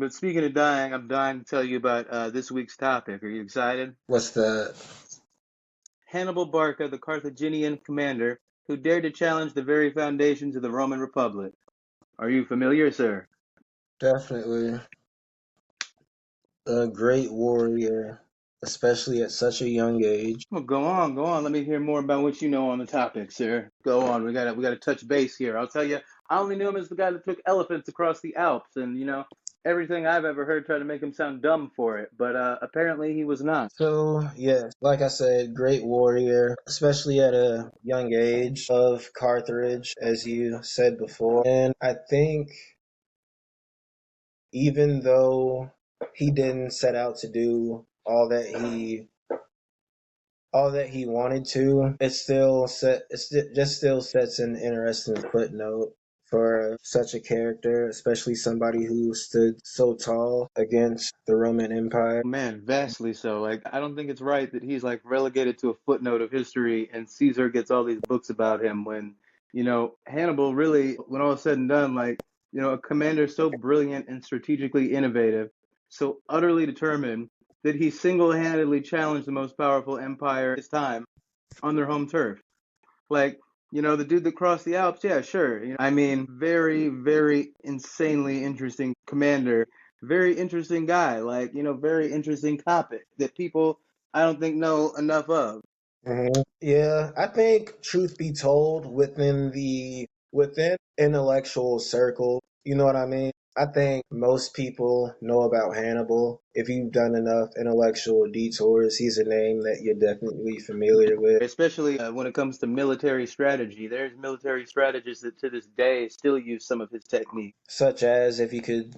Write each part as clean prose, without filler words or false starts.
But speaking of dying, I'm dying to tell you about this week's topic. Are you excited? What's that? Hannibal Barca, the Carthaginian commander who dared to challenge the very foundations of the Roman Republic. Are you familiar, sir? Definitely a great warrior, especially at such a young age. Well, go on, go on. Let me hear more about what you know on the topic, sir. Go on. We gotta touch base here. I'll tell you, I only knew him as the guy that took elephants across the Alps, and everything I've ever heard tried to make him sound dumb for it, but apparently he was not. So, yes, like I said, great warrior, especially at a young age of Carthage, as you said before. And I think even though he didn't set out to do all that he wanted to, just still sets an interesting footnote for such a character, especially somebody who stood so tall against the Roman Empire. Man, vastly so. Like, I don't think it's right that he's like relegated to a footnote of history and Caesar gets all these books about him when, Hannibal really, when all is said and done, like, a commander so brilliant and strategically innovative, so utterly determined that he single-handedly challenged the most powerful empire of his time on their home turf. Like, the dude that crossed the Alps, yeah, sure. I mean, very, very insanely interesting commander, very interesting guy, like, very interesting topic that people I don't think know enough of. Yeah, I think truth be told, within intellectual circle, you know what I mean? I think most people know about Hannibal. If you've done enough intellectual detours, he's a name that you're definitely familiar with. Especially when it comes to military strategy. There's military strategists that to this day still use some of his techniques. Such as, if you could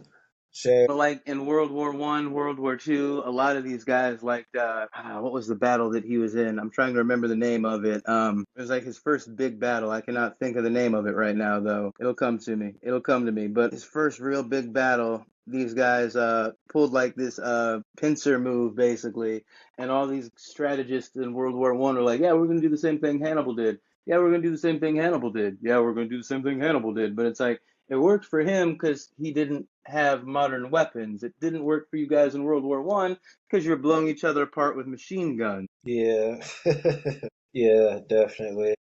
share. But like in World War I, World War II, a lot of these guys like what was the battle that he was in? I'm trying to remember the name of it. It was like his first big battle. I cannot think of the name of it right now though. It'll come to me. It'll come to me. But his first real big battle, these guys pulled like this pincer move basically, and all these strategists in World War I were like, yeah, we're gonna do the same thing Hannibal did. Yeah, we're gonna do the same thing Hannibal did. Yeah, we're gonna do the same thing Hannibal did. But it's like it worked for him because he didn't have modern weapons. It didn't work for you guys in World War I because you're blowing each other apart with machine guns. Yeah, yeah, definitely.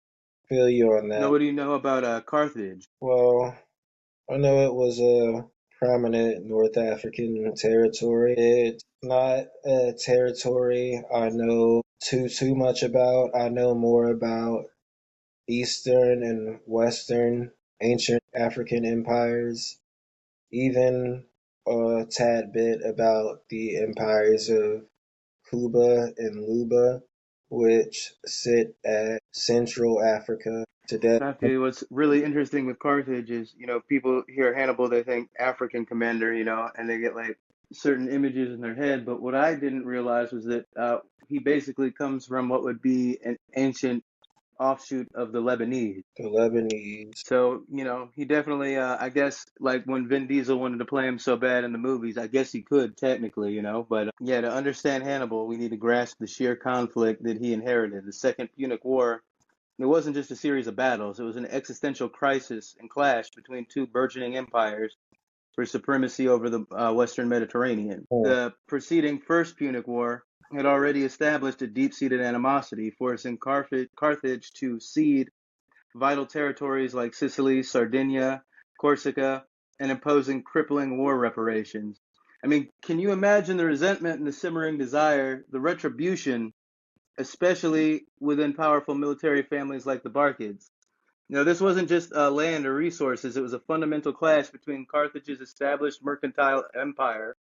Feel you on Now, that. what do you know about Carthage? Well, I know it was a prominent North African territory. It's not a territory I know too much about. I know more about Eastern and Western ancient African empires, even a tad bit about the empires of Kuba and Luba, which sit at Central Africa today. Matthew, what's really interesting with Carthage is, people hear Hannibal, they think African commander, and they get like certain images in their head. But what I didn't realize was that he basically comes from what would be an ancient offshoot of the Lebanese. The Lebanese. So, he definitely, I guess, like when Vin Diesel wanted to play him so bad in the movies, I guess he could technically, but yeah, to understand Hannibal, we need to grasp the sheer conflict that he inherited. The Second Punic War, it wasn't just a series of battles, it was an existential crisis and clash between two burgeoning empires for supremacy over the Western Mediterranean. The preceding First Punic War had already established a deep seated animosity, forcing Carthage to cede vital territories like Sicily, Sardinia, Corsica, and imposing crippling war reparations. I mean, can you imagine the resentment and the simmering desire, the retribution, especially within powerful military families like the Barcids? This wasn't just land or resources, it was a fundamental clash between Carthage's established mercantile empire,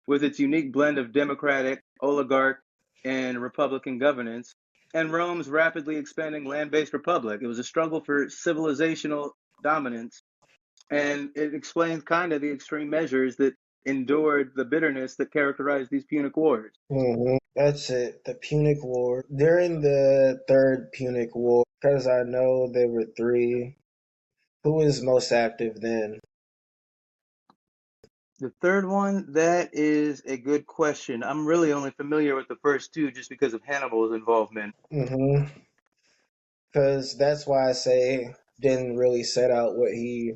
with its unique blend of democratic, oligarch, and republican governance, and Rome's rapidly expanding land based republic. It was a struggle for civilizational dominance, and it explains kind of the extreme measures that endured the bitterness that characterized these Punic Wars. That's it. The Punic War. During the Third Punic War, because I know there were three, who was most active then? The third one, that is a good question. I'm really only familiar with the first two just because of Hannibal's involvement. Mm-hmm. Because that's why I say didn't really set out what he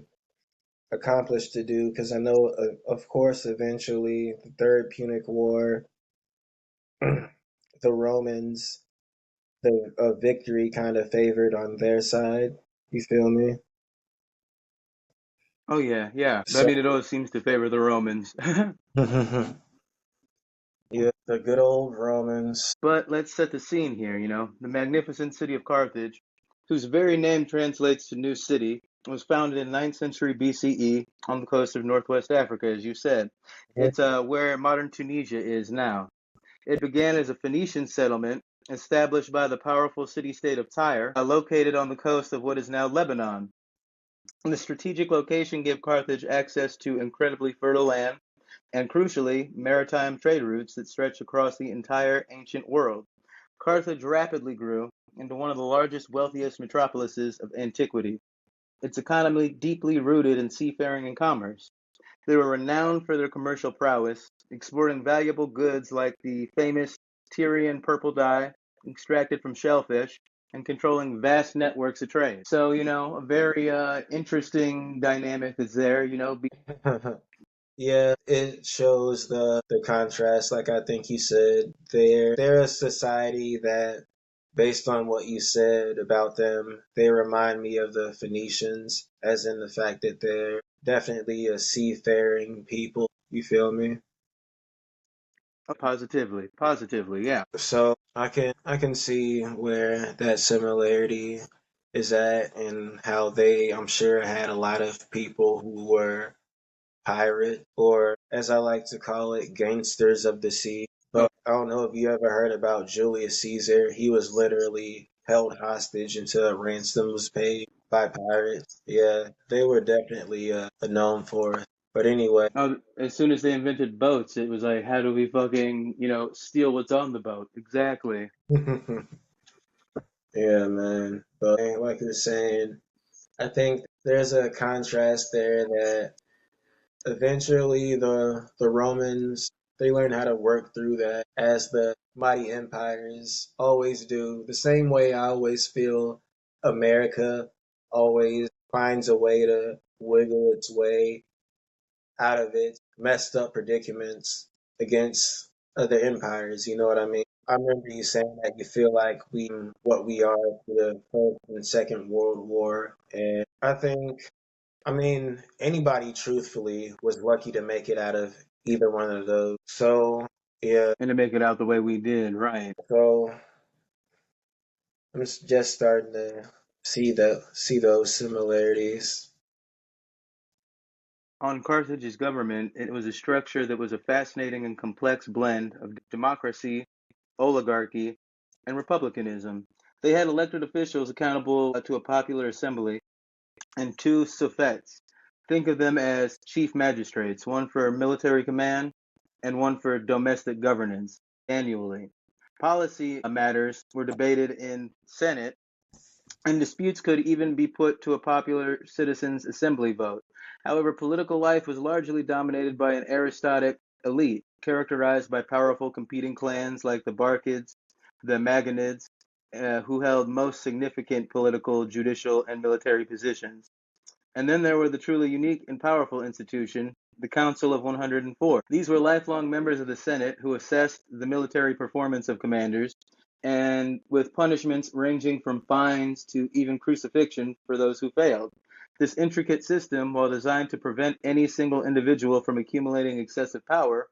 accomplished to do, because I know, of course, eventually the Third Punic War, the Romans, the victory kind of favored on their side. You feel me? Oh yeah, yeah. I So, mean, it always seems to favor the Romans. yeah, the good old Romans. But let's set the scene here, The magnificent city of Carthage, whose very name translates to new city, was founded in ninth century BCE on the coast of northwest Africa, as you said. It's where modern Tunisia is now. It began as a Phoenician settlement established by the powerful city-state of Tyre, located on the coast of what is now Lebanon. And the strategic location gave Carthage access to incredibly fertile land and, crucially, maritime trade routes that stretched across the entire ancient world. Carthage rapidly grew into one of the largest, wealthiest metropolises of antiquity, its economy deeply rooted in seafaring and commerce. They were renowned for their commercial prowess, exporting valuable goods like the famous Tyrian purple dye extracted from shellfish and controlling vast networks of trade. So, a very interesting dynamic is there, Yeah, it shows the contrast. Like I think you said, they're a society that, based on what you said about them, they remind me of the Phoenicians, as in the fact that they're definitely a seafaring people. You feel me? positively, positively, yeah. So I can see where that similarity is at, and how they, I'm sure, had a lot of people who were pirate, or as I like to call it, gangsters of the sea. Oh, But I don't know if you ever heard about Julius Caesar. He was literally held hostage until a ransom was paid by pirates. Yeah, they were definitely known for it. But anyway, as soon as they invented boats, it was like, how do we fucking, steal what's on the boat? Exactly. yeah, man. But like you're saying, I think there's a contrast there that eventually the Romans, they learned how to work through that, as the mighty empires always do. The same way I always feel America always finds a way to wiggle its way out of its messed up predicaments against other empires. You know what I mean? I remember you saying that you feel like we what we are through the First and Second World War, and I mean, anybody truthfully was lucky to make it out of either one of those. So, yeah, And to make it out the way we did, right. so I'm just starting to see those similarities. On Carthage's government, it was a structure that was a fascinating and complex blend of democracy, oligarchy, and republicanism. They had elected officials accountable to a popular assembly and two suffets. Think of them as chief magistrates, one for military command and one for domestic governance, annually. Policy matters were debated in Senate, and disputes could even be put to a popular citizens' assembly vote. However, political life was largely dominated by an aristocratic elite, characterized by powerful competing clans like the Barkids, the Magonids, who held most significant political, judicial, and military positions. And then there were the truly unique and powerful institution, the Council of 104. These were lifelong members of the Senate who assessed the military performance of commanders, and with punishments ranging from fines to even crucifixion for those who failed. This intricate system, while designed to prevent any single individual from accumulating excessive power,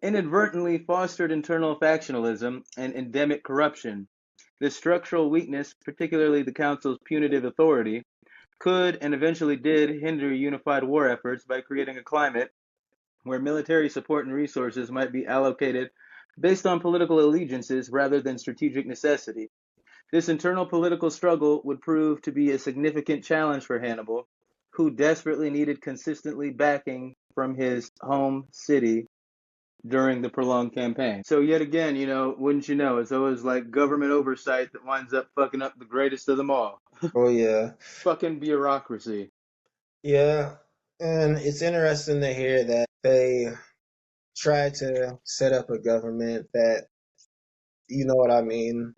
inadvertently fostered internal factionalism and endemic corruption. This structural weakness, particularly the Council's punitive authority, could and eventually did hinder unified war efforts by creating a climate where military support and resources might be allocated based on political allegiances rather than strategic necessity. This internal political struggle would prove to be a significant challenge for Hannibal, who desperately needed consistently backing from his home city during the prolonged campaign. So yet again, wouldn't you know, it's always like government oversight that winds up fucking up the greatest of them all. Oh yeah, Fucking bureaucracy. yeah, and it's interesting to hear that they tried to set up a government that, you know what I mean,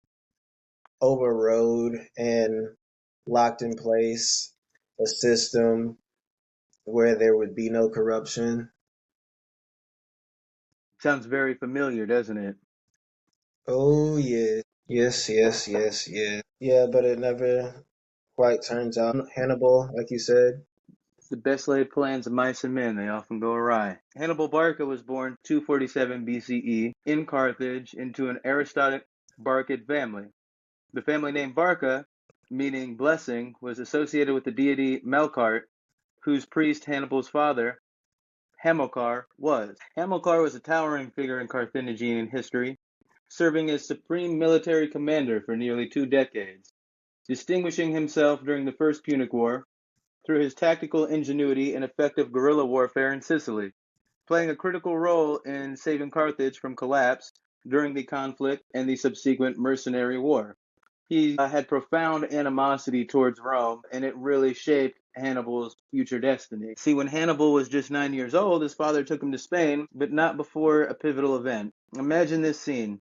overrode and locked in place a system where there would be no corruption. Sounds very familiar, doesn't it? Oh yeah, yes, yes, yes, yeah, yeah. But it never quite turns out. Hannibal, like you said, The best laid plans of mice and men, they often go awry. Hannibal Barca was born 247 BCE in Carthage into an aristocratic Barcid family. The family name Barca, meaning blessing, was associated with the deity Melkart, whose priest Hannibal's father, Hamilcar, was. Hamilcar was a towering figure in Carthaginian history, serving as supreme military commander for nearly 2 decades, distinguishing himself during the First Punic War through his tactical ingenuity and effective guerrilla warfare in Sicily, playing a critical role in saving Carthage from collapse during the conflict and the subsequent mercenary war. He had profound animosity towards Rome, and it really shaped Hannibal's future destiny. See, when Hannibal was just 9 years old, his father took him to Spain, but not before a pivotal event. Imagine this scene.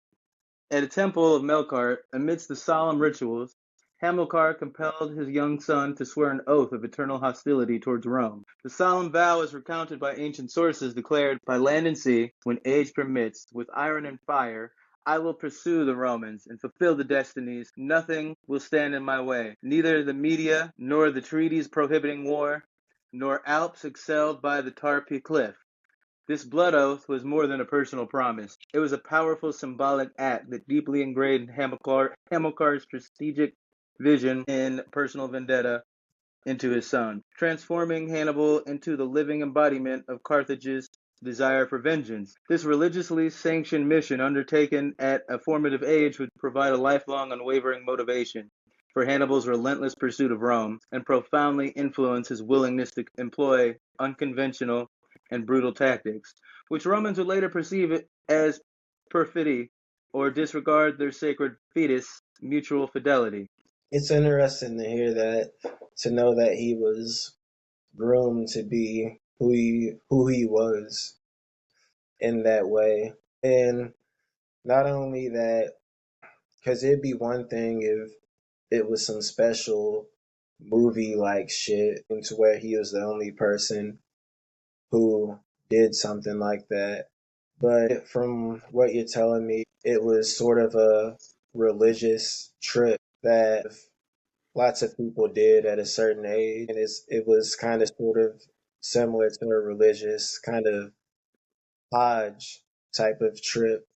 At a temple of Melkart, amidst the solemn rituals, Hamilcar compelled his young son to swear an oath of eternal hostility towards Rome. The solemn vow is recounted by ancient sources, declared, "By land and sea, when age permits, with iron and fire, I will pursue the Romans and fulfill the destinies. Nothing will stand in my way, neither the media, nor the treaties prohibiting war, nor Alps excelled by the Tarpei cliff." This blood oath was more than a personal promise. It was a powerful symbolic act that deeply ingrained Hamilcar's strategic vision and personal vendetta into his son, transforming Hannibal into the living embodiment of Carthage's desire for vengeance. This religiously sanctioned mission, undertaken at a formative age, would provide a lifelong, unwavering motivation for Hannibal's relentless pursuit of Rome and profoundly influence his willingness to employ unconventional and brutal tactics, which Romans would later perceive as perfidy or disregard their sacred fetus, mutual fidelity. it's interesting to hear that, to know that he was groomed to be who he was in that way, and not only that, because it'd be one thing if it was some special movie like shit into where he was the only person who did something like that. But from what you're telling me, it was sort of a religious trip that lots of people did at a certain age, and it was kind of sort of similar to a religious kind of Hajj type of trip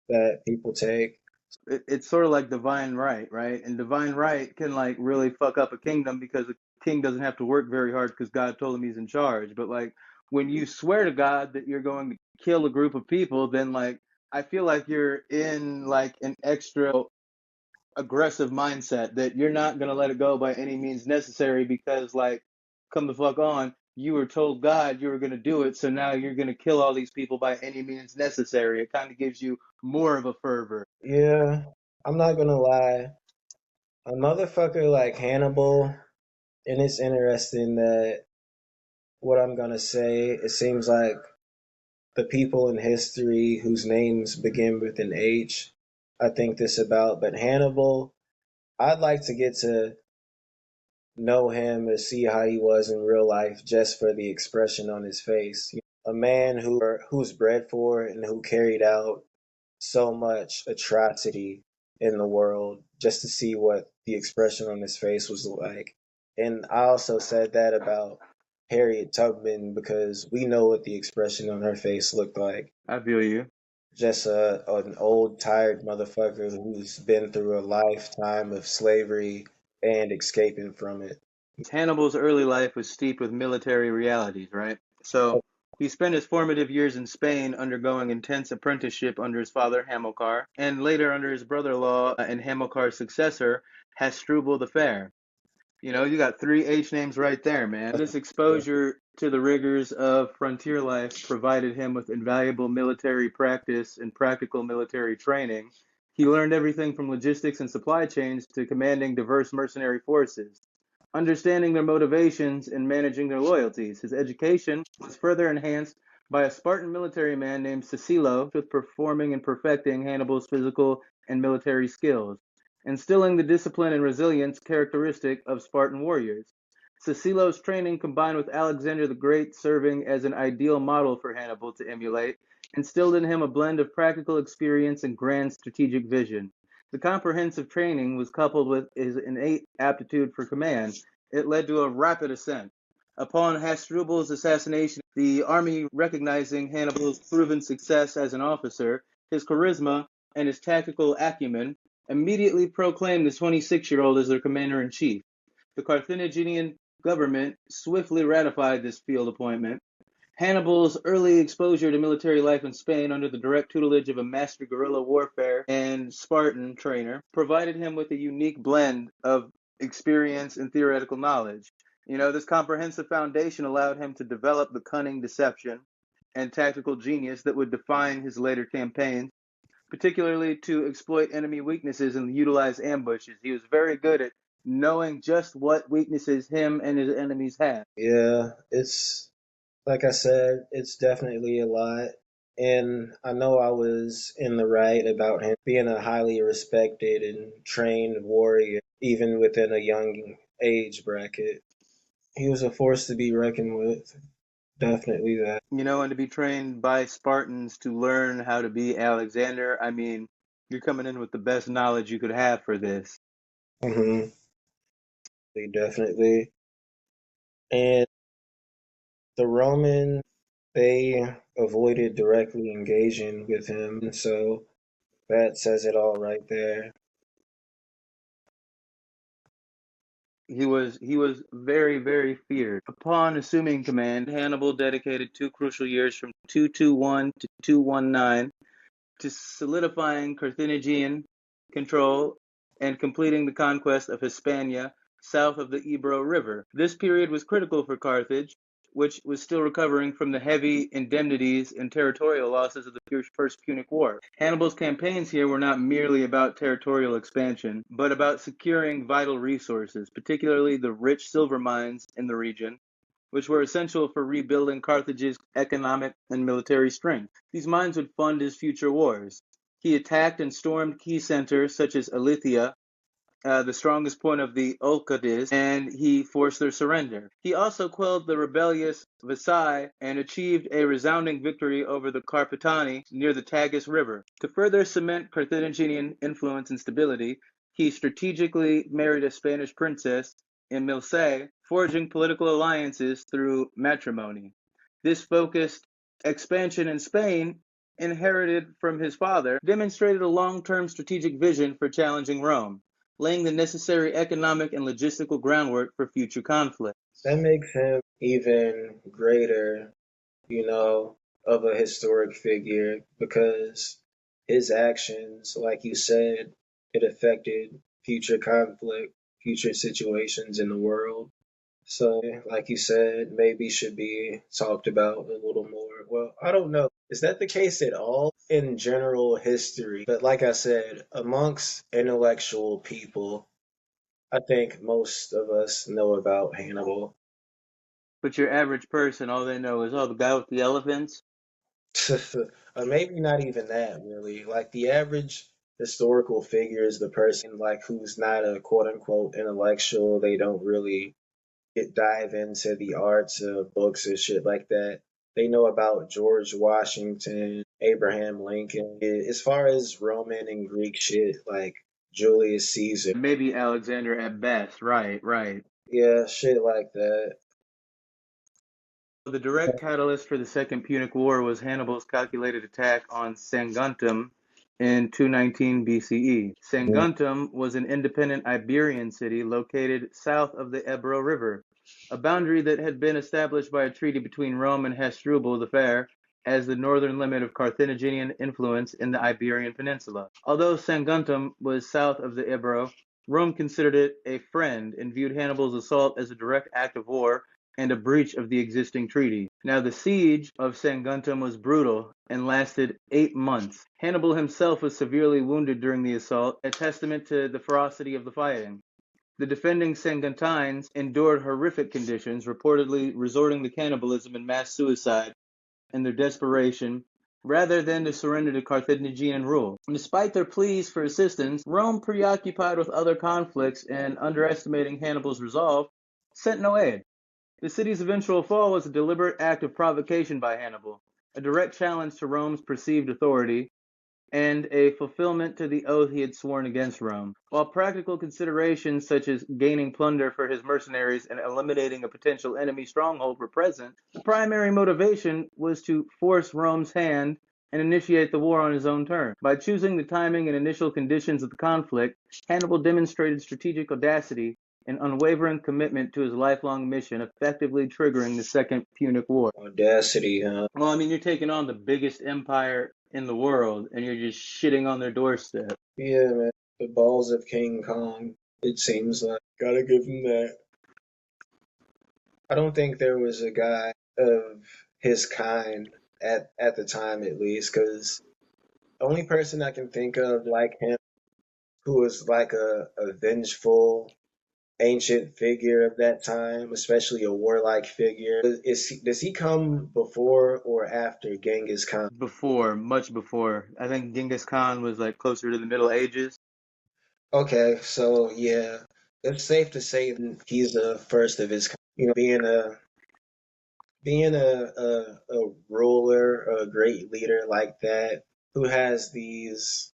that people take. It's sort of like divine right, right? And divine right can like really fuck up a kingdom because the king doesn't have to work very hard because God told him he's in charge. But like when you swear to God that you're going to kill a group of people, then like I feel like you're in like an extra aggressive mindset that you're not going to let it go by any means necessary because like come the fuck on, you were told God you were going to do it, so now you're going to kill all these people by any means necessary. It kind of gives you more of a fervor. Yeah, I'm not gonna lie. A motherfucker like Hannibal, and it's interesting that what I'm gonna say, it seems like the people in history whose names begin with an H, I think this about, but Hannibal, I'd like to get to know him and see how he was in real life just for the expression on his face. A man who's bred for it and who carried out so much atrocity in the world just to see what the expression on his face was like. And I also said that about Harriet Tubman because we know what the expression on her face looked like. I feel you. Just an old, tired motherfucker who's been through a lifetime of slavery and escaping from it. Hannibal's early life was steeped with military realities, right? So he spent his formative years in Spain undergoing intense apprenticeship under his father Hamilcar, and later under his brother-in-law and Hamilcar's successor, Hasdrubal the Fair. You know, you got three H names right there, man. This exposure to the rigors of frontier life provided him with invaluable military practice and practical military training. He learned everything from logistics and supply chains to commanding diverse mercenary forces, understanding their motivations and managing their loyalties. His education was further enhanced by a Spartan military man named Cicero, with performing and perfecting Hannibal's physical and military skills, instilling the discipline and resilience characteristic of Spartan warriors. Cicilo's training, combined with Alexander the Great serving as an ideal model for Hannibal to emulate, instilled in him a blend of practical experience and grand strategic vision. The comprehensive training was coupled with his innate aptitude for command. It led to a rapid ascent. Upon Hasdrubal's assassination, the army, recognizing Hannibal's proven success as an officer, his charisma, and his tactical acumen, immediately proclaimed the 26-year-old as their commander-in-chief. The Carthaginian government swiftly ratified this field appointment. Hannibal's early exposure to military life in Spain under the direct tutelage of a master guerrilla warfare and Spartan trainer provided him with a unique blend of experience and theoretical knowledge. This comprehensive foundation allowed him to develop the cunning deception and tactical genius that would define his later campaigns, particularly to exploit enemy weaknesses and utilize ambushes. He was very good at knowing just what weaknesses him and his enemies had. Yeah, it's like I said, it's definitely a lot. And I know I was in the right about him being a highly respected and trained warrior, even within a young age bracket. He was a force to be reckoned with. Definitely that. And to be trained by Spartans to learn how to be Alexander, I mean, you're coming in with the best knowledge you could have for this. hmm Definitely. And the Roman, they avoided directly engaging with him, so that says it all right there. He was very, very feared. Upon assuming command, Hannibal dedicated two crucial years from 221 to 219 to solidifying Carthaginian control and completing the conquest of Hispania south of the Ebro River. This period was critical for Carthage, which was still recovering from the heavy indemnities and territorial losses of the First Punic War. Hannibal's campaigns here were not merely about territorial expansion, but about securing vital resources, particularly the rich silver mines in the region, which were essential for rebuilding Carthage's economic and military strength. These mines would fund his future wars. He attacked and stormed key centers such as Elythia, the strongest point of the Olcades, and he forced their surrender. He also quelled the rebellious Versailles and achieved a resounding victory over the Carpetani near the Tagus River. To further cement Carthaginian influence and stability, he strategically married a Spanish princess, Emilce, forging political alliances through matrimony. This focused expansion in Spain, inherited from his father, demonstrated a long-term strategic vision for challenging Rome, laying the necessary economic and logistical groundwork for future conflict. That makes him even greater, of a historic figure because his actions, like you said, it affected future conflict, future situations in the world. So, like you said, maybe should be talked about a little more. Well, I don't know. Is that the case at all in general history? But like I said, amongst intellectual people, I think most of us know about Hannibal. But your average person, all they know is, oh, the guy with the elephants. Or maybe not even that, really. Like the average historical figure is the person like who's not a quote unquote intellectual. They don't really dive into the arts of books and shit like that. They know about George Washington, Abraham Lincoln. As far as Roman and Greek shit, like Julius Caesar, Maybe Alexander at best. Right, right. yeah, shit like that. The direct catalyst for the Second Punic War was Hannibal's calculated attack on Saguntum in 219 BCE. Saguntum was an independent Iberian city located south of the Ebro River, a boundary that had been established by a treaty between Rome and Hasdrubal the Fair as the northern limit of Carthaginian influence in the Iberian Peninsula. Although Saguntum was south of the Ebro, Rome considered it a friend and viewed Hannibal's assault as a direct act of war and a breach of the existing treaty. Now, the siege of Saguntum was brutal and lasted 8 months. Hannibal himself was severely wounded during the assault, a testament to the ferocity of the fighting. The defending Saguntines endured horrific conditions, reportedly resorting to cannibalism and mass suicide in their desperation, rather than to surrender to Carthaginian rule. Despite their pleas for assistance, Rome, preoccupied with other conflicts and underestimating Hannibal's resolve, sent no aid. The city's eventual fall was a deliberate act of provocation by Hannibal, a direct challenge to Rome's perceived authority, and a fulfillment to the oath he had sworn against Rome. While practical considerations such as gaining plunder for his mercenaries and eliminating a potential enemy stronghold were present, the primary motivation was to force Rome's hand and initiate the war on his own terms. By choosing the timing and initial conditions of the conflict, Hannibal demonstrated strategic audacity and unwavering commitment to his lifelong mission, effectively triggering the Second Punic War. Audacity, huh? Well, I mean, you're taking on the biggest empire in the world and you're just shitting on their doorstep. Yeah, man. The balls of King Kong, it seems like. Gotta give him that. I don't think there was a guy of his kind at the time, at least, because the only person I can think of like him who was like a vengeful ancient figure of that time, especially a warlike figure. Does he come before or after Genghis Khan? Before, much before. I think Genghis Khan was like closer to the Middle Ages. Okay, so yeah, it's safe to say that he's the first of his kind. Being a ruler, a great leader like that, who has these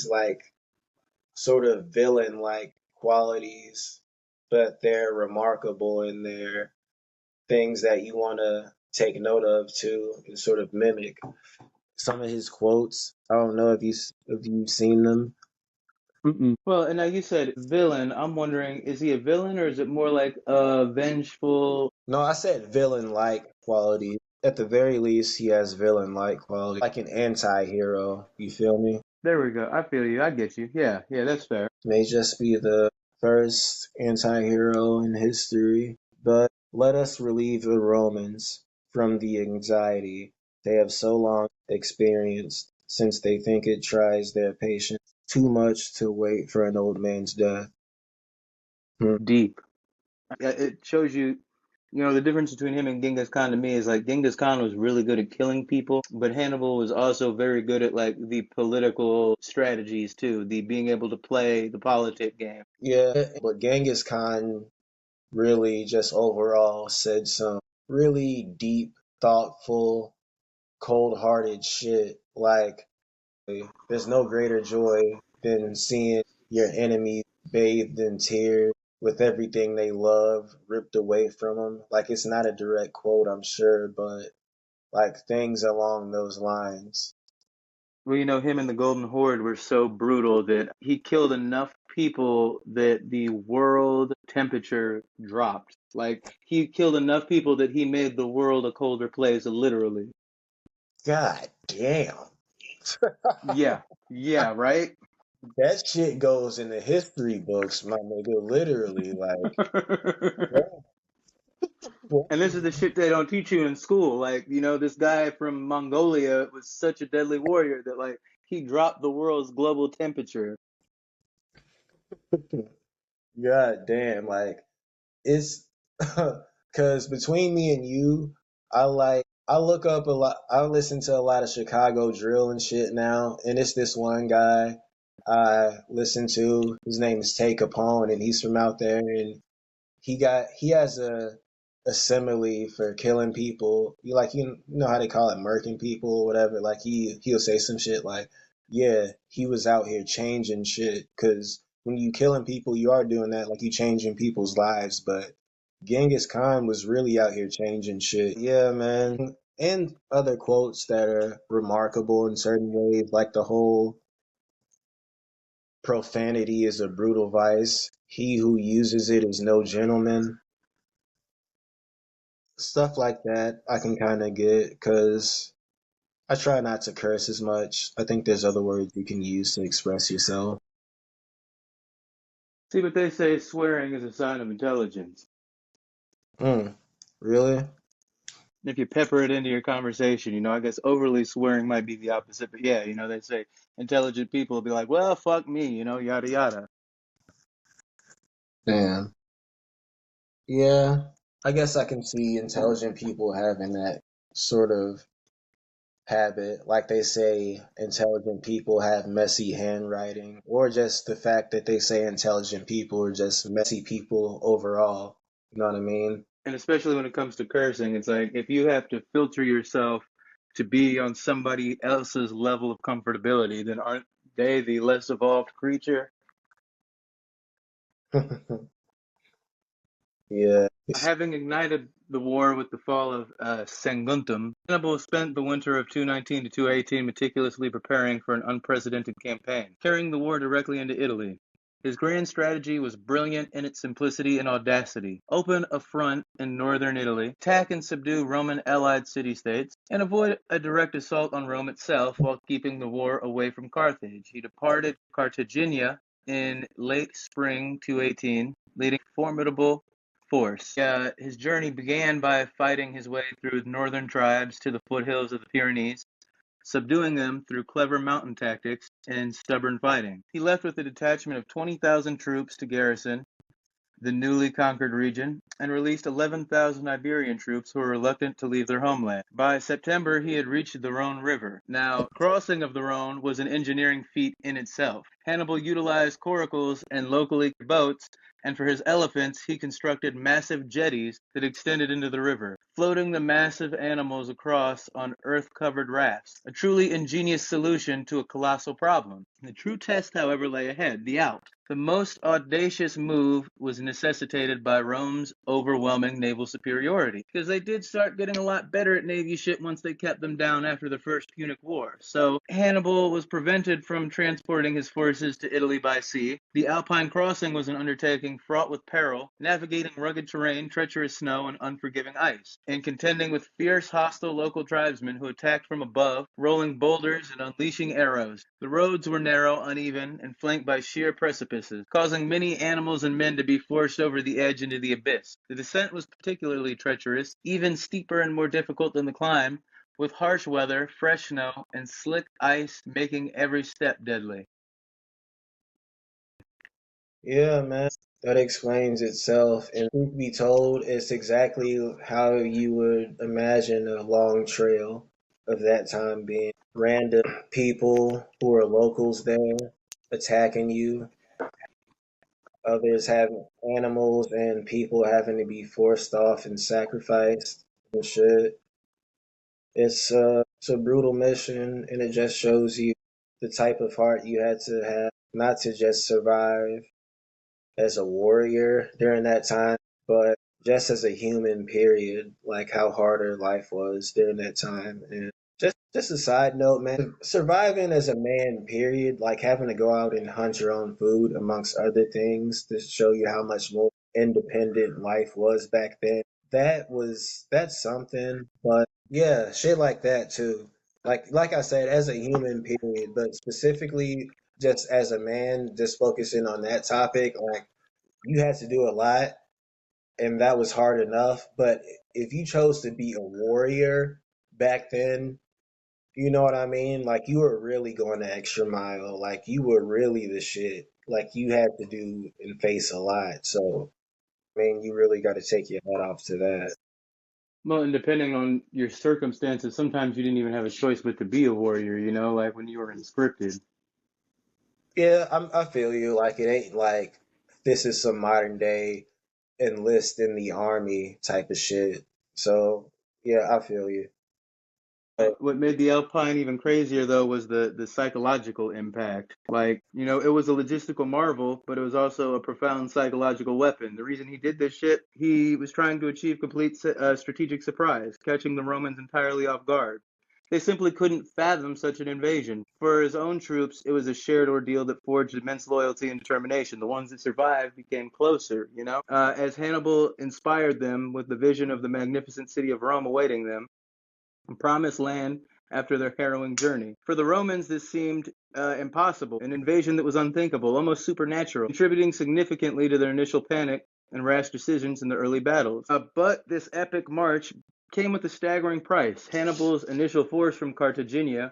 like sort of villain like qualities, but they're remarkable in their things that you want to take note of too and sort of mimic. Some of his quotes, I don't know if you've seen them. Mm-mm. Well, and like you said, villain. I'm wondering, is he a villain or is it more like a vengeful? No, I said villain like quality. At the very least, he has villain like quality, like an anti hero. You feel me? There we go. I feel you. I get you. Yeah, yeah, that's fair. May just be the first anti hero in history, but let us relieve the Romans from the anxiety they have so long experienced, since they think it tries their patience too much to wait for an old man's death. Hmm. Deep. Yeah, it shows you, the difference between him and Genghis Khan to me is like Genghis Khan was really good at killing people, but Hannibal was also very good at like the political strategies too, the being able to play the politic game. Yeah, but Genghis Khan really just overall said some really deep, thoughtful, cold hearted shit. Like, there's no greater joy than seeing your enemy bathed in tears with everything they love ripped away from them. Like, it's not a direct quote, I'm sure, but like things along those lines. Well, him and the Golden Horde were so brutal that he killed enough people that the world temperature dropped. Like he killed enough people that he made the world a colder place, literally. God damn. Yeah, yeah, right? That shit goes in the history books, my nigga, literally. Like, And this is the shit they don't teach you in school. Like, this guy from Mongolia was such a deadly warrior that, like, he dropped the world's global temperature. God damn, like it's because between me and you, I look up a lot. I listen to a lot of Chicago drill and shit now, and it's this one guy I listen to. His name is Take Capone, and he's from out there, and he has a simile for killing people. You know how they call it murking people or whatever. Like he'll say some shit like, yeah, he was out here changing shit. Because when you killing people, you are doing that, like you changing people's lives. But Genghis Khan was really out here changing shit. Yeah, man. And other quotes that are remarkable in certain ways, like the whole profanity is a brutal vice. He who uses it is no gentleman. Stuff like that I can kind of get because I try not to curse as much. I think there's other words you can use to express yourself. See, but they say swearing is a sign of intelligence. Mm, really? If you pepper it into your conversation, I guess overly swearing might be the opposite. But yeah, they say intelligent people will be like, well, fuck me, yada yada. Damn. Yeah, I guess I can see intelligent people having that sort of habit. Like they say, intelligent people have messy handwriting, or just the fact that they say intelligent people are just messy people overall. You know what I mean? And especially when it comes to cursing, it's like if you have to filter yourself to be on somebody else's level of comfortability, then aren't they the less evolved creature? Yeah. Having ignited the war with the fall of Saguntum, Hannibal spent the winter of 219 to 218 meticulously preparing for an unprecedented campaign, carrying the war directly into Italy. His grand strategy was brilliant in its simplicity and audacity. Open a front in northern Italy, attack and subdue Roman allied city-states, and avoid a direct assault on Rome itself while keeping the war away from Carthage. He departed Cartagena in late spring 218, leading a formidable force. His journey began by fighting his way through northern tribes to the foothills of the Pyrenees, subduing them through clever mountain tactics and stubborn fighting. He left with a detachment of 20,000 troops to garrison the newly conquered region, and released 11,000 Iberian troops who were reluctant to leave their homeland. By September, he had reached the Rhone River. Now, crossing of the Rhone was an engineering feat in itself. Hannibal utilized coracles and locally boats, and for his elephants, he constructed massive jetties that extended into the river, floating the massive animals across on earth-covered rafts. A truly ingenious solution to a colossal problem. The true test, however, lay ahead, the Alps. The most audacious move was necessitated by Rome's overwhelming naval superiority, because they did start getting a lot better at navy shit once they kept them down after the First Punic War. So Hannibal was prevented from transporting his forces to Italy by sea. The Alpine crossing was an undertaking fraught with peril, navigating rugged terrain, treacherous snow, and unforgiving ice, and contending with fierce hostile local tribesmen who attacked from above, rolling boulders and unleashing arrows. The roads were narrow, uneven, and flanked by sheer precipices, causing many animals and men to be forced over the edge into the abyss. The descent was particularly treacherous, even steeper and more difficult than the climb, with harsh weather, fresh snow, and slick ice making every step deadly. Yeah, man. That explains itself. And truth be told, it's exactly how you would imagine a long trail of that time being. Random people who are locals there attacking you, others having animals and people having to be forced off and sacrificed and shit. It's a brutal mission, and it just shows you the type of heart you had to have not to just survive as a warrior during that time, but just as a human, period, like how harder life was during that time. And just a side note, man, surviving as a man, period, like having to go out and hunt your own food amongst other things to show you how much more independent life was back then. That's something, but yeah, shit like that too. Like I said, as a human, period, but specifically just as a man, just focusing on that topic, like you had to do a lot and that was hard enough. But if you chose to be a warrior back then, you know what I mean? Like you were really going the extra mile. Like you were really the shit. Like you had to do and face a lot. So, I mean, you really got to take your hat off to that. Well, and depending on your circumstances, sometimes you didn't even have a choice but to be a warrior, like when you were conscripted. Yeah, I feel you. Like it ain't like this is some modern day enlist in the army type of shit. So, yeah, I feel you. What made the Alpine even crazier, though, was the psychological impact. Like, it was a logistical marvel, but it was also a profound psychological weapon. The reason he did this shit, he was trying to achieve complete strategic surprise, catching the Romans entirely off guard. They simply couldn't fathom such an invasion. For his own troops, it was a shared ordeal that forged immense loyalty and determination. The ones that survived became closer. As Hannibal inspired them with the vision of the magnificent city of Rome awaiting them, promised land after their harrowing journey. For the Romans, this seemed impossible, an invasion that was unthinkable, almost supernatural, contributing significantly to their initial panic and rash decisions in the early battles. But this epic march came with a staggering price. Hannibal's initial force from Cartagena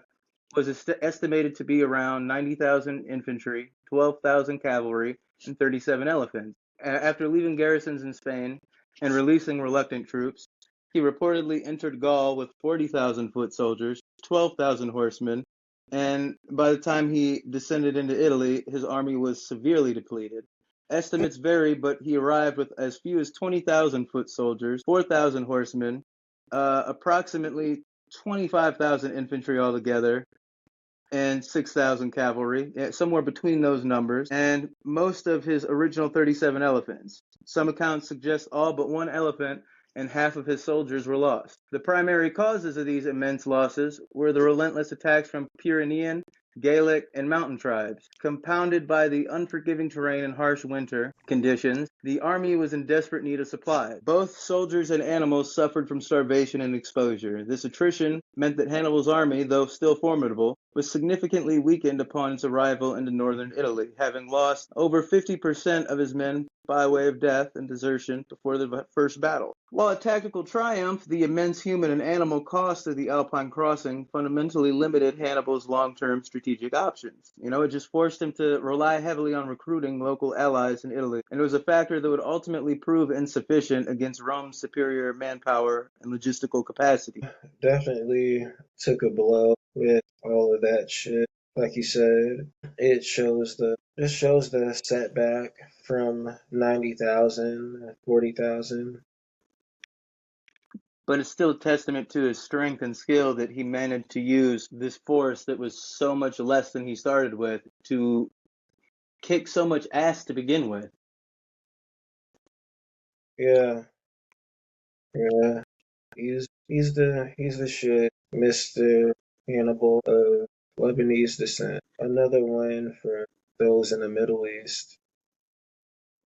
was estimated to be around 90,000 infantry, 12,000 cavalry, and 37 elephants. After leaving garrisons in Spain and releasing reluctant troops, He reportedly entered Gaul with 40,000 foot soldiers, 12,000 horsemen, and by the time he descended into Italy, his army was severely depleted. Estimates vary, but he arrived with as few as 20,000 foot soldiers, 4,000 horsemen, approximately 25,000 infantry altogether, and 6,000 cavalry, somewhere between those numbers, and most of his original 37 elephants. Some accounts suggest all but one elephant and half of his soldiers were lost. The primary causes of these immense losses were the relentless attacks from Pyrenean, Gaelic, and mountain tribes. Compounded by the unforgiving terrain and harsh winter conditions, the army was in desperate need of supplies. Both soldiers and animals suffered from starvation and exposure. This attrition meant that Hannibal's army, though still formidable, was significantly weakened upon its arrival into northern Italy, having lost over 50% of his men by way of death and desertion before the first battle. While a tactical triumph, the immense human and animal cost of the Alpine crossing fundamentally limited Hannibal's long-term strategic options. It just forced him to rely heavily on recruiting local allies in Italy, and it was a factor that would ultimately prove insufficient against Rome's superior manpower and logistical capacity. Definitely took a blow with all of that shit. Like you said, it shows the setback from 90,000, 40,000. But it's still a testament to his strength and skill that he managed to use this force that was so much less than he started with to kick so much ass to begin with. Yeah, yeah. He's the shit, Mr. Hannibal of Lebanese descent. Another one for those in the Middle East.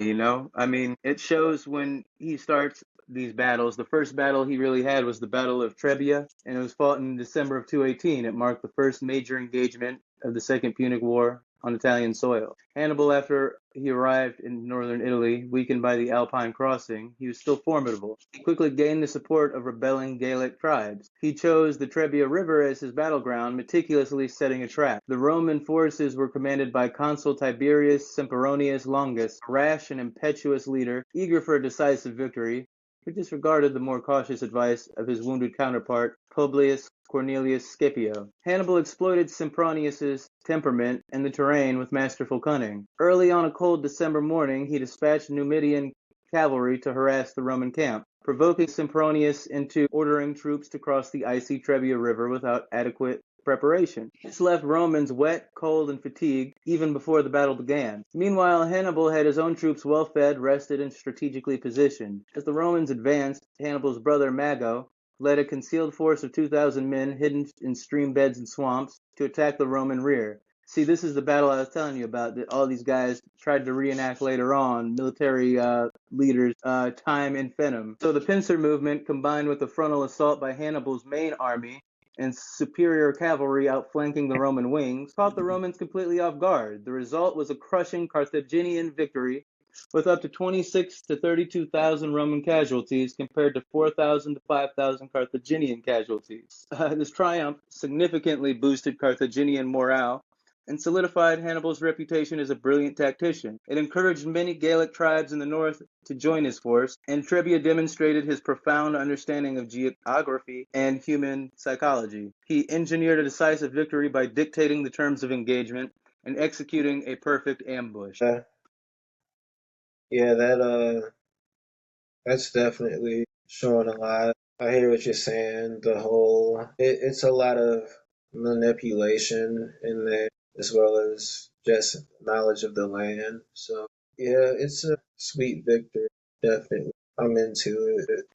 I mean, it shows when he starts these battles. The first battle he really had was the Battle of Trebia, and it was fought in December of 218. It marked the first major engagement of the Second Punic War on Italian soil. Hannibal, after he arrived in northern Italy, weakened by the Alpine crossing, he was still formidable. He quickly gained the support of rebelling Gaelic tribes. He chose the Trebia River as his battleground, meticulously setting a trap. The Roman forces were commanded by Consul Tiberius Sempronius Longus, a rash and impetuous leader, eager for a decisive victory, who disregarded the more cautious advice of his wounded counterpart, Publius Cornelius Scipio. Hannibal exploited Sempronius's temperament and the terrain with masterful cunning. Early on a cold December morning, he dispatched Numidian cavalry to harass the Roman camp, provoking Sempronius into ordering troops to cross the icy Trebia River without adequate preparation. This left Romans wet, cold, and fatigued even before the battle began. Meanwhile, Hannibal had his own troops well fed, rested, and strategically positioned. As the Romans advanced, Hannibal's brother Mago led a concealed force of 2,000 men hidden in stream beds and swamps to attack the Roman rear. See, this is the battle I was telling you about that all these guys tried to reenact later on, military leaders, time infinitum. So the pincer movement, combined with the frontal assault by Hannibal's main army, and superior cavalry outflanking the Roman wings, caught the Romans completely off guard. The result was a crushing Carthaginian victory with up to 26 to 32,000 Roman casualties compared to 4,000 to 5,000 Carthaginian casualties. This triumph significantly boosted Carthaginian morale and solidified Hannibal's reputation as a brilliant tactician. It encouraged many Gaelic tribes in the north to join his force, and Trebia demonstrated his profound understanding of geography and human psychology. He engineered a decisive victory by dictating the terms of engagement and executing a perfect ambush. Yeah, that's definitely showing a lot. I hear what you're saying. It's a lot of manipulation in there, as well as just knowledge of the land. So yeah, it's a sweet victory. Definitely, I'm into it.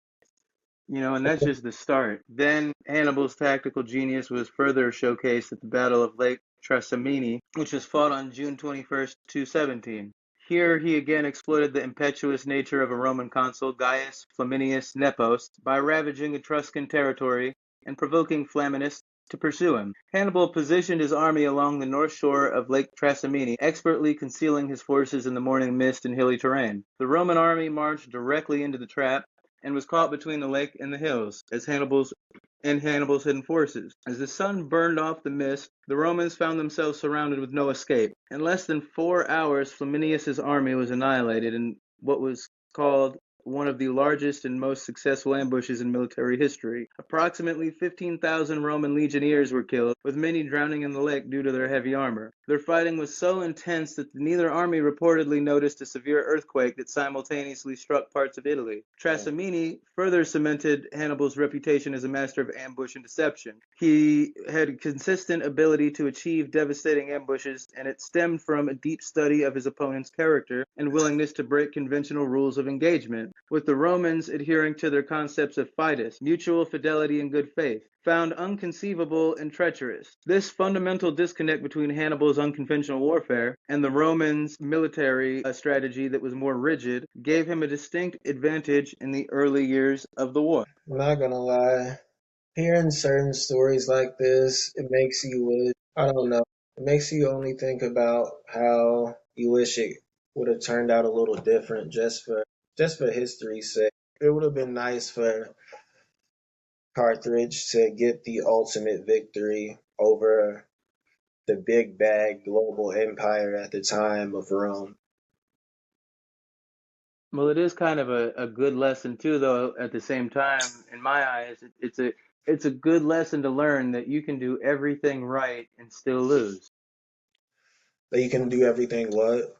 And that's just the start. Then Hannibal's tactical genius was further showcased at the Battle of Lake Trasimene, which was fought on June 21st, 217. Here he again exploited the impetuous nature of a Roman consul, Gaius Flaminius Nepos, by ravaging Etruscan territory and provoking Flaminius to pursue him. Hannibal positioned his army along the north shore of Lake Trasimene, expertly concealing his forces in the morning mist and hilly terrain. The Roman army marched directly into the trap and was caught between the lake and the hills as Hannibal's hidden forces. As the sun burned off the mist, the Romans found themselves surrounded with no escape. In less than 4 hours, Flaminius's army was annihilated in what was called one of the largest and most successful ambushes in military history. Approximately 15,000 Roman legionnaires were killed, with many drowning in the lake due to their heavy armor. Their fighting was so intense that neither army reportedly noticed a severe earthquake that simultaneously struck parts of Italy. Trasimene further cemented Hannibal's reputation as a master of ambush and deception. He had consistent ability to achieve devastating ambushes, and it stemmed from a deep study of his opponent's character and willingness to break conventional rules of engagement, with the Romans adhering to their concepts of fides, mutual fidelity and good faith, found unconceivable and treacherous. This fundamental disconnect between Hannibal's unconventional warfare and the Romans' military strategy that was more rigid gave him a distinct advantage in the early years of the war. I'm not gonna lie. Hearing certain stories like this, it makes you wish, I don't know, it makes you only think about how you wish it would have turned out a little different just for history's sake. It would have been nice for Carthage to get the ultimate victory over the big bag global empire at the time of Rome. Well, it is kind of a good lesson too, though. At the same time, in my eyes, it's a good lesson to learn that you can do everything right and still lose. That you can do everything what?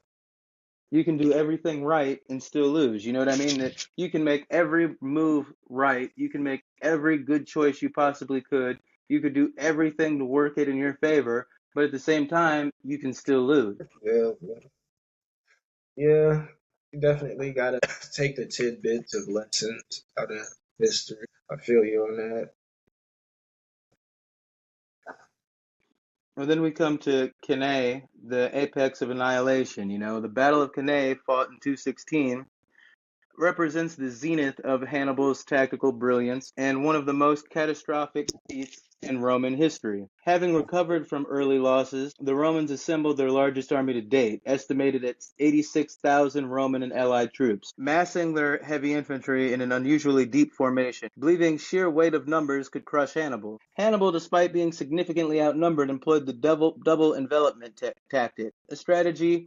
You can do everything right and still lose. You know what I mean? That you can make every move right. You can make every good choice you possibly could. You could do everything to work it in your favor, but at the same time, you can still lose. Yeah, yeah. You definitely gotta take the tidbits of lessons out of history. I feel you on that. Well, then we come to Cannae, the apex of annihilation. You know, the Battle of Cannae, fought in 216, represents the zenith of Hannibal's tactical brilliance and one of the most catastrophic defeats in Roman history. Having recovered from early losses, the Romans assembled their largest army to date, estimated at 86,000 Roman and allied troops, massing their heavy infantry in an unusually deep formation, believing sheer weight of numbers could crush Hannibal. Hannibal, despite being significantly outnumbered, employed the double envelopment tactic, a strategy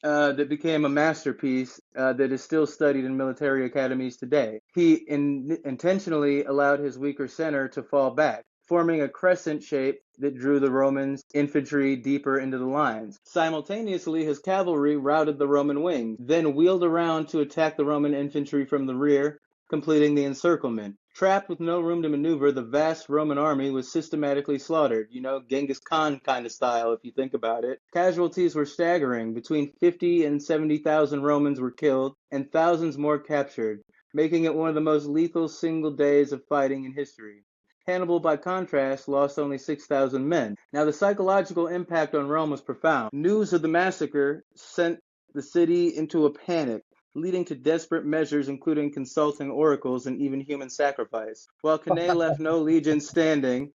that became a masterpiece that is still studied in military academies today. He intentionally allowed his weaker center to fall back, forming a crescent shape that drew the Romans' infantry deeper into the lines. Simultaneously, his cavalry routed the Roman wings, then wheeled around to attack the Roman infantry from the rear, completing the encirclement. Trapped with no room to maneuver, the vast Roman army was systematically slaughtered, you know, Genghis Khan kind of style, if you think about it. Casualties were staggering. Between 50 and 70,000 Romans were killed, and thousands more captured, making it one of the most lethal single days of fighting in history. Hannibal, by contrast, lost only 6,000 men. Now, the psychological impact on Rome was profound. News of the massacre sent the city into a panic, leading to desperate measures including consulting oracles and even human sacrifice. While Cannae left no legion standing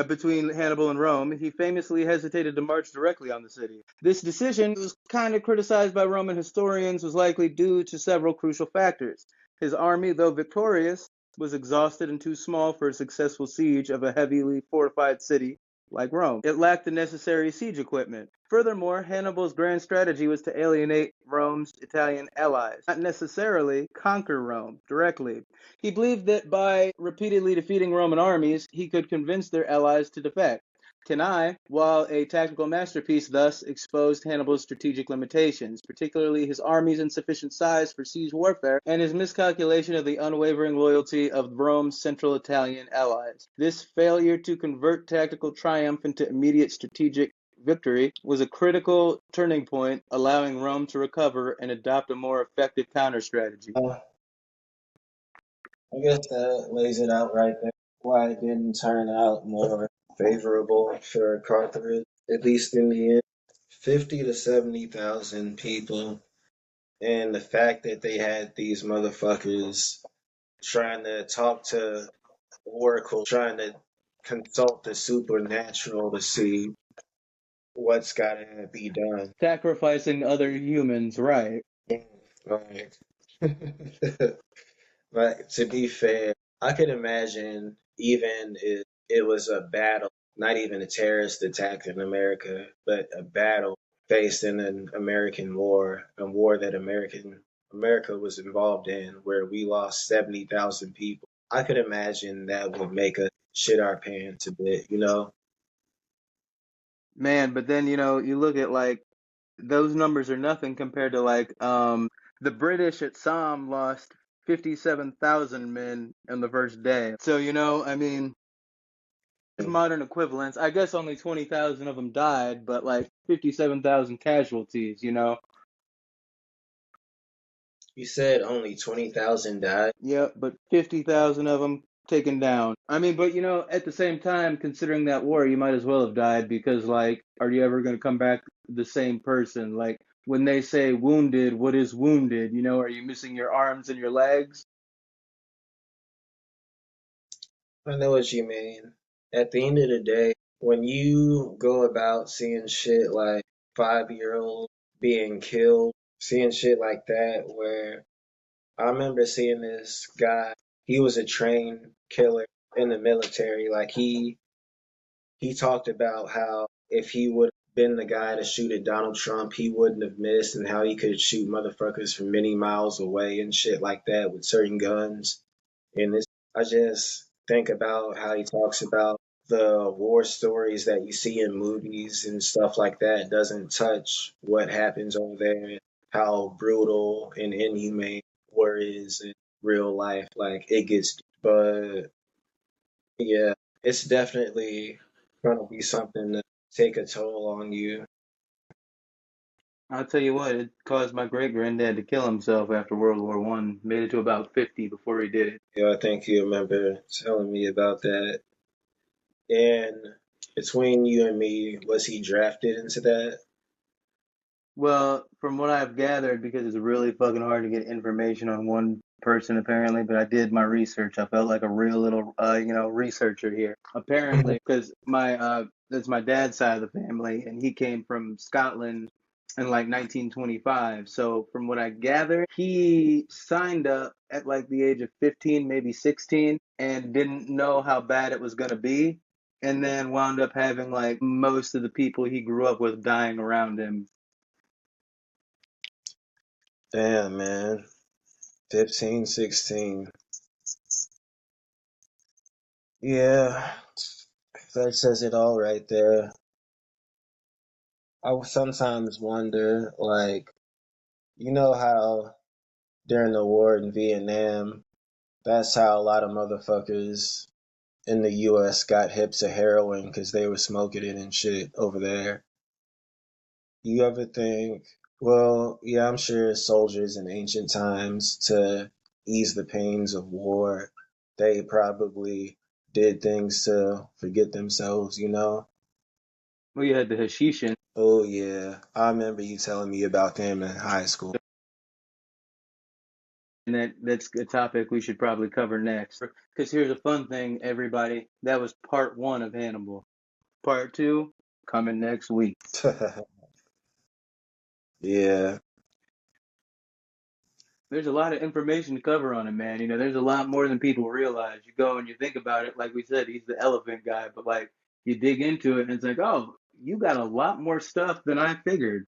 between Hannibal and Rome, he famously hesitated to march directly on the city. This decision was kind of criticized by Roman historians, was likely due to several crucial factors. His army, though victorious, was exhausted and too small for a successful siege of a heavily fortified city like Rome. It lacked the necessary siege equipment. Furthermore, Hannibal's grand strategy was to alienate Rome's Italian allies, not necessarily conquer Rome directly. He believed that by repeatedly defeating Roman armies, he could convince their allies to defect. Cannae, while a tactical masterpiece, thus exposed Hannibal's strategic limitations, particularly his army's insufficient size for siege warfare and his miscalculation of the unwavering loyalty of Rome's central Italian allies. This failure to convert tactical triumph into immediate strategic victory was a critical turning point, allowing Rome to recover and adopt a more effective counter strategy. I guess that lays it out right there. Why it didn't turn out more favorable for Carthage, at least in the end. 50 to 70,000 people, and the fact that they had these motherfuckers trying to talk to oracles, trying to consult the supernatural to see what's gotta be done. Sacrificing other humans, right? Like, but to be fair, I could imagine even if it was a battle, not even a terrorist attack in America, but a battle faced in an American war, a war that American America was involved in, where we lost 70,000 people. I could imagine that would make us shit our pants a bit, you know? Man, but then, you look at like those numbers are nothing compared to like the British at Somme lost 57,000 men on the first day. So, I mean, as modern equivalents, I guess only 20,000 of them died, but like 57,000 casualties. You said only 20,000 died. Yep, but 50,000 of them taken down. I mean, but at the same time, considering that war, you might as well have died because, like, are you ever going to come back the same person? Like, when they say wounded, what is wounded? Are you missing your arms and your legs? I know what you mean. At the end of the day, when you go about seeing shit like 5-year-old being killed, seeing shit like that, where I remember seeing this guy, he was a trained killer in the military. Like he talked about how if he would have been the guy to shoot at Donald Trump, he wouldn't have missed, and how he could shoot motherfuckers from many miles away and shit like that with certain guns. And this, I just think about how he talks about the war stories that you see in movies and stuff like that doesn't touch what happens over there, and how brutal and inhumane war is in real life. Like it gets, but yeah, it's definitely gonna be something to take a toll on you. I'll tell you what, it caused my great granddad to kill himself after World War One. Made it to about 50 before he did it. Yeah, I think you remember telling me about that. And between you and me, was he drafted into that? Well, from what I've gathered, because it's really fucking hard to get information on one person apparently, but I did my research. I felt like a real little, researcher here. Apparently, because that's my dad's side of the family, and he came from Scotland in like 1925. So from what I gathered, he signed up at like the age of 15, maybe 16, and didn't know how bad it was going to be. And then wound up having like most of the people he grew up with dying around him. Damn, man. 15, 16. Yeah, that says it all right there. I would sometimes wonder, like, you know how during the war in Vietnam, that's how a lot of motherfuckers in the US got hips of heroin because they were smoking it and shit over there. You ever think, well, yeah, I'm sure soldiers in ancient times to ease the pains of war, they probably did things to forget themselves, you know? Well, you had the Hashishin, Oh, yeah. I remember you telling me about them in high school. and that's a topic we should probably cover next. Because here's a fun thing, everybody. That was part one of Hannibal. Part two coming next week. Yeah. There's a lot of information to cover on him, man. There's a lot more than people realize. You go and you think about it, like we said, he's the elephant guy, but like you dig into it and it's like, oh, you got a lot more stuff than I figured.